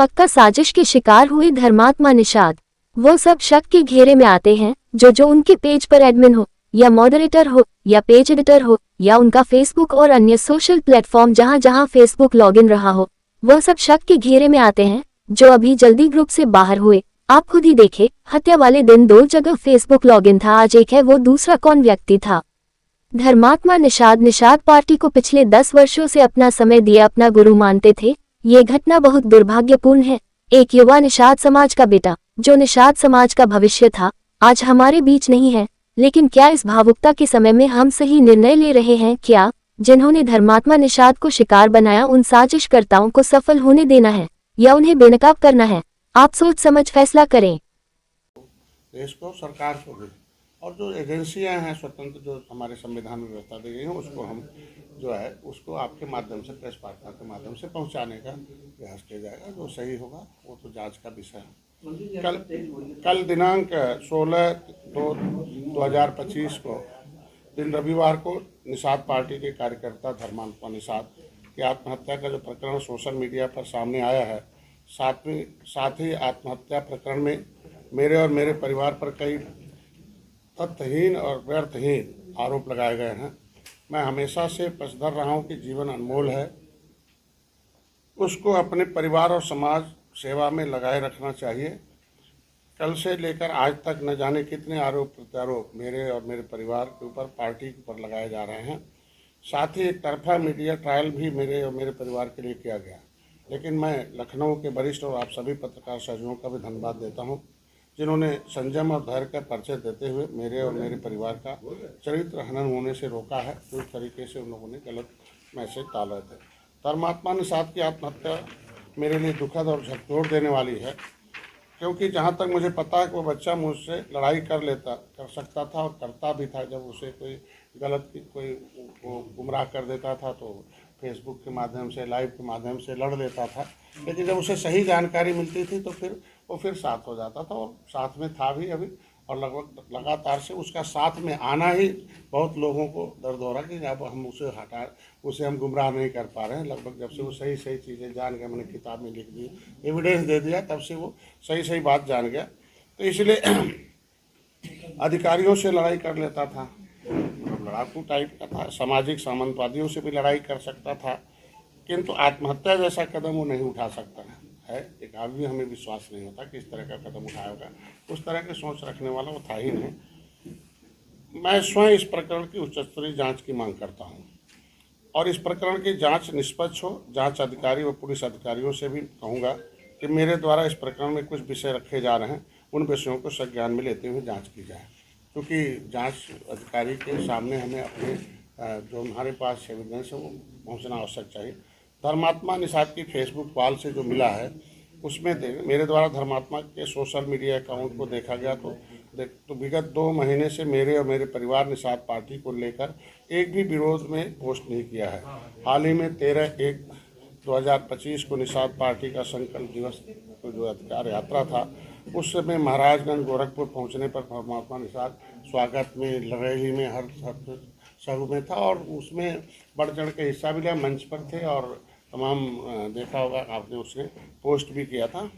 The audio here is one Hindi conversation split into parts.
पक्का साजिश के शिकार हुए धर्मात्मा निषाद। वो सब शक के घेरे में आते हैं जो उनके पेज पर एडमिन हो या मॉडरेटर हो या पेज एडिटर हो या उनका फेसबुक और अन्य सोशल प्लेटफॉर्म जहां फेसबुक लॉगिन रहा हो, वो सब शक के घेरे में आते हैं जो अभी जल्दी ग्रुप से बाहर हुए। आप खुद ही देखे, हत्या वाले दिन 2 जगह फेसबुक लॉगिन था, आज एक है वो दूसरा कौन व्यक्ति था। धर्मात्मा निषाद पार्टी को पिछले 10 वर्षों से अपना समय दिया अपना गुरु मानते थे। ये घटना बहुत दुर्भाग्यपूर्ण है। एक युवा निषाद समाज का बेटा जो निषाद समाज का भविष्य था, आज हमारे बीच नहीं है। लेकिन क्या इस भावुकता के समय में हम सही निर्णय ले रहे हैं? क्या जिन्होंने धर्मात्मा निषाद को शिकार बनाया उन साजिशकर्ताओं को सफल होने देना है या उन्हें बेनकाब करना है? आप सोच समझ फैसला करें। देश को, सरकार को भी, और जो एजेंसियां हैं स्वतंत्र जो हमारे संविधान में व्यवस्था दी गई है, उसको हम जो है उसको आपके माध्यम से, प्रेस वार्ता के माध्यम से पहुंचाने का प्रयास किया जाएगा। जो सही होगा वो तो जांच का विषय है। कल दिनांक 16/2/2025 को दिन रविवार को निषाद पार्टी के कार्यकर्ता धर्मात्मा निषाद की आत्महत्या का जो प्रकरण सोशल मीडिया पर सामने आया है, साथ ही आत्महत्या प्रकरण में मेरे और मेरे परिवार पर कई तथ्यहीन और व्यर्थहीन आरोप लगाए गए हैं। मैं हमेशा से पक्षधर रहा हूँ कि जीवन अनमोल है, उसको अपने परिवार और समाज सेवा में लगाए रखना चाहिए। कल से लेकर आज तक न जाने कितने आरोप प्रत्यारोप मेरे और मेरे परिवार के ऊपर, पार्टी के ऊपर लगाए जा रहे हैं। साथ ही एक तरफा मीडिया ट्रायल भी मेरे और मेरे परिवार के लिए किया गया। लेकिन मैं लखनऊ के वरिष्ठ और आप सभी पत्रकार सहयोगियों का भी धन्यवाद देता हूं, जिन्होंने संयम और धैर्य का परिचय देते हुए मेरे और मेरे परिवार का चरित्र हनन होने से रोका है। तो इस तरीके से उन लोगों ने गलत मैसेज डाल रहे थे। धर्मात्मा निषाद की आत्महत्या मेरे लिए दुखद और झकझोर देने वाली है, क्योंकि जहाँ तक मुझे पता है कि वो बच्चा मुझसे लड़ाई कर सकता था और करता भी था। जब उसे कोई गलत कोई गुमराह कर देता था तो फेसबुक के माध्यम से, लाइव के माध्यम से लड़ लेता था। लेकिन जब उसे सही जानकारी मिलती थी तो फिर वो साथ हो जाता था, और साथ में था भी अभी। और लगभग लगातार से उसका साथ में आना ही बहुत लोगों को दर्द हो रहा कि अब हम उसे हम गुमराह नहीं कर पा रहे हैं। लगभग जब से वो सही चीज़ें जान गया, मैंने किताब में लिख दी, एविडेंस दे दिया, तब से वो सही बात जान गया। तो इसलिए अधिकारियों से लड़ाई कर लेता था, लड़ाकू टाइप का था, सामाजिक सामंतवादियों से भी लड़ाई कर सकता था, किंतु आत्महत्या जैसा कदम वो नहीं उठा सकता है। एक आदमी, हमें विश्वास नहीं होता कि इस तरह का कदम उठाया होगा। उस तरह की सोच रखने वाला वो था ही नहीं। मैं स्वयं इस प्रकरण की उच्च स्तरीय जाँच की मांग करता हूँ, और इस प्रकरण की जाँच निष्पक्ष हो। जाँच अधिकारी व पुलिस अधिकारियों से भी कहूँगा कि मेरे द्वारा इस प्रकरण में कुछ विषय रखे जा रहे हैं, उन विषयों को संज्ञान में लेते हुए जाँच की जाए, क्योंकि जांच अधिकारी के सामने हमें अपने जो हमारे पास एविडेंस है वो पहुंचना आवश्यक चाहिए। धर्मात्मा निषाद की फेसबुक वॉल से जो मिला है उसमें मेरे द्वारा धर्मात्मा के सोशल मीडिया अकाउंट को देखा गया तो विगत 2 महीने से मेरे और मेरे परिवार निषाद पार्टी को लेकर एक भी विरोध में पोस्ट नहीं किया है। हाल ही में 13/1/2025 को निषाद पार्टी का संकल्प दिवस जो अधिकार यात्रा था, उस समय महाराजगंज गोरखपुर पहुंचने पर धर्मात्मा निषाद स्वागत में, रैली में, हर शहर में था, और उसमें बढ़ चढ़ के हिस्सा भी लिया, मंच पर थे, और तमाम देखा होगा आपने, उसने पोस्ट भी किया था।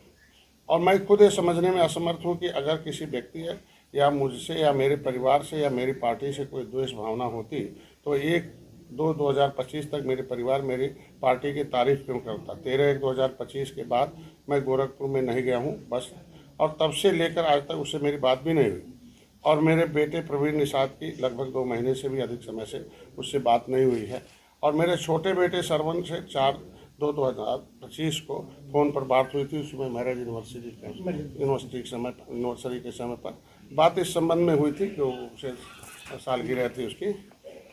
और मैं खुद ये समझने में असमर्थ हूँ कि अगर किसी व्यक्ति या मुझसे या मेरे परिवार से या मेरी पार्टी से कोई द्वेष भावना होती तो 1/2/2025 तक मेरे परिवार मेरी पार्टी की तारीफ क्यों करता। 13/1/2025 के बाद मैं गोरखपुर में नहीं गया हूँ बस, और तब से लेकर आज तक उससे मेरी बात भी नहीं हुई। और मेरे बेटे प्रवीण निषाद की लगभग 2 महीने से भी अधिक समय से उससे बात नहीं हुई है। और मेरे छोटे बेटे सरवन से 4/2/2025 को फ़ोन पर बात हुई थी। उसमें मैरिज यूनिवर्सिटी के समय पर बात इस संबंध में हुई थी कि उसे सालगिरह थी उसकी।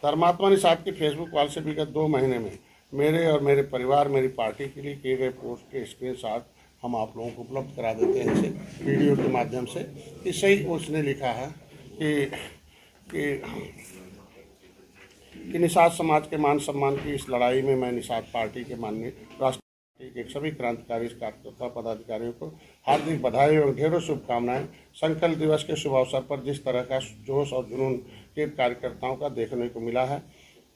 धर्मात्मा निषाद की फेसबुक वॉल से विगत 2 महीने में मेरे और मेरे परिवार, मेरी पार्टी के लिए किए गए पोस्ट के स्क्रीनशॉट हम आप लोगों को उपलब्ध करा देते हैं इसे वीडियो के माध्यम से। इससे ही उसने लिखा है कि निषाद समाज के मान सम्मान की इस लड़ाई में मैं निषाद पार्टी के माननीय राष्ट्रीय के सभी क्रांतिकारी कार्यकर्ता पदाधिकारियों को हार्दिक बधाई एवं ढेरों शुभकामनाएं। संकल्प दिवस के शुभ अवसर पर जिस तरह का जोश और जुनून के कार्यकर्ताओं का देखने को मिला है,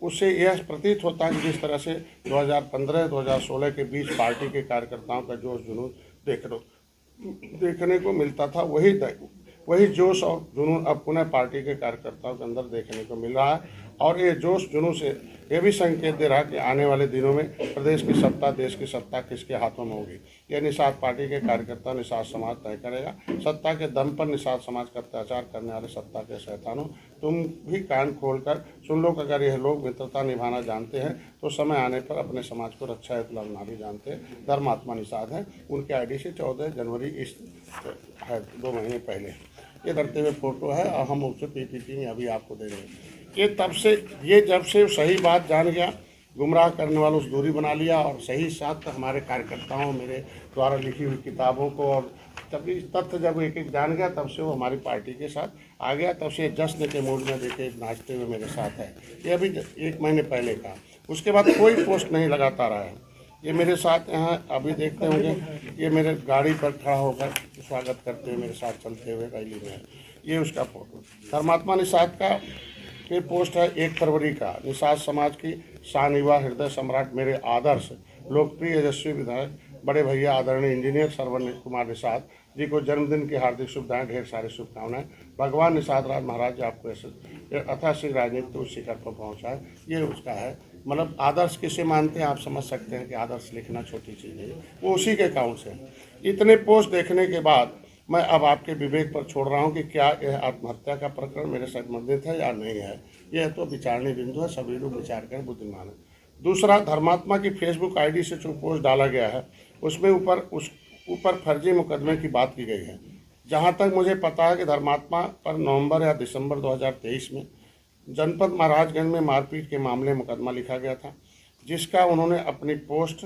उससे यह प्रतीत होता है कि जिस तरह से 2015-2016 के बीच पार्टी के कार्यकर्ताओं का जोश जुनून देखने को मिलता था, वही जोश और जुनून अब पुनः पार्टी के कार्यकर्ताओं के अंदर देखने को मिल रहा है। और ये जोश जुनून से यह भी संकेत दे रहा है कि आने वाले दिनों में प्रदेश की सत्ता, देश की सत्ता किसके हाथों में होगी, यह निषाद पार्टी के कार्यकर्ता, निषाद समाज तय करेगा। सत्ता के दम पर निषाद समाज का अत्याचार करने वाले सत्ता के शैतानों, तुम भी कान खोलकर सुन लो कि अगर यह लोग मित्रता निभाना जानते हैं तो समय आने पर अपने समाज को रक्षा हेतु लड़ना भी जानते हैं। धर्मात्मा निषाद है, उनके आईडी से 14 जनवरी इस है 2 महीने पहले ये करते हुए फोटो है और हम उसे पीपीटी में अभी आपको दे रहे हैं। ये जब से सही बात जान गया, गुमराह करने वालों से दूरी बना लिया और सही साथ हमारे कार्यकर्ताओं, मेरे द्वारा लिखी हुई किताबों को, और तभी तथ्य जब एक एक जान गया तब से वो हमारी पार्टी के साथ आ गया। तब से जश्न के मूड में देखे नाचते हुए मेरे साथ है। ये अभी 1 महीने पहले का। उसके बाद कोई पोस्ट नहीं लगाता रहा है। ये मेरे साथ यहाँ अभी देखते होंगे, ये मेरे गाड़ी पर खड़ा होकर स्वागत करते हुए मेरे साथ चलते हुए रैली में, ये उसका फोटो। धर्मात्मा निषाद का ये पोस्ट है 1 फरवरी का। निषाद समाज की शानयुवा हृदय सम्राट, मेरे आदर्श लोकप्रिय यशस्वी विधायक बड़े भैया आदरणीय इंजीनियर श्रवण कुमार निषाद जी को जन्मदिन की हार्दिक शुभकामनाएं, ढेर सारी शुभकामनाएं। भगवान निषाद राज महाराज जी आपको ऐसे अथासी राजनीति उस शिखर पर पहुँचाए, ये उसका है। मतलब आदर्श किसे मानते हैं आप समझ सकते हैं कि आदर्श लिखना छोटी चीज़ है, वो उसी के अकाउंट से। इतने पोस्ट देखने के बाद मैं अब आपके विवेक पर छोड़ रहा हूं कि क्या यह आत्महत्या का प्रकरण मेरे साथ संबंधित है या नहीं है। यह तो विचारणीय बिंदु है, सभी लोग विचार करें, बुद्धिमान है। दूसरा, धर्मात्मा की फेसबुक आईडी से जो पोस्ट डाला गया है उसमें ऊपर फर्जी मुकदमे की बात की गई है। जहां तक मुझे पता है कि धर्मात्मा पर नवंबर या दिसंबर 2023 में जनपद महाराजगंज में मारपीट के मामले मुकदमा लिखा गया था, जिसका उन्होंने अपनी पोस्ट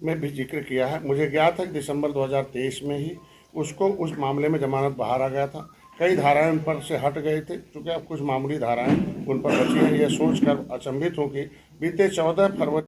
में भी जिक्र किया है। मुझे ज्ञात है कि दिसंबर 2023 में ही उसको उस मामले में जमानत बाहर आ गया था। कई धाराएं उन पर से हट गए थे, क्योंकि अब कुछ मामूली धाराएं उन पर बची हैं। यह सोचकर अचंभित हूँ कि बीते 14 फरवरी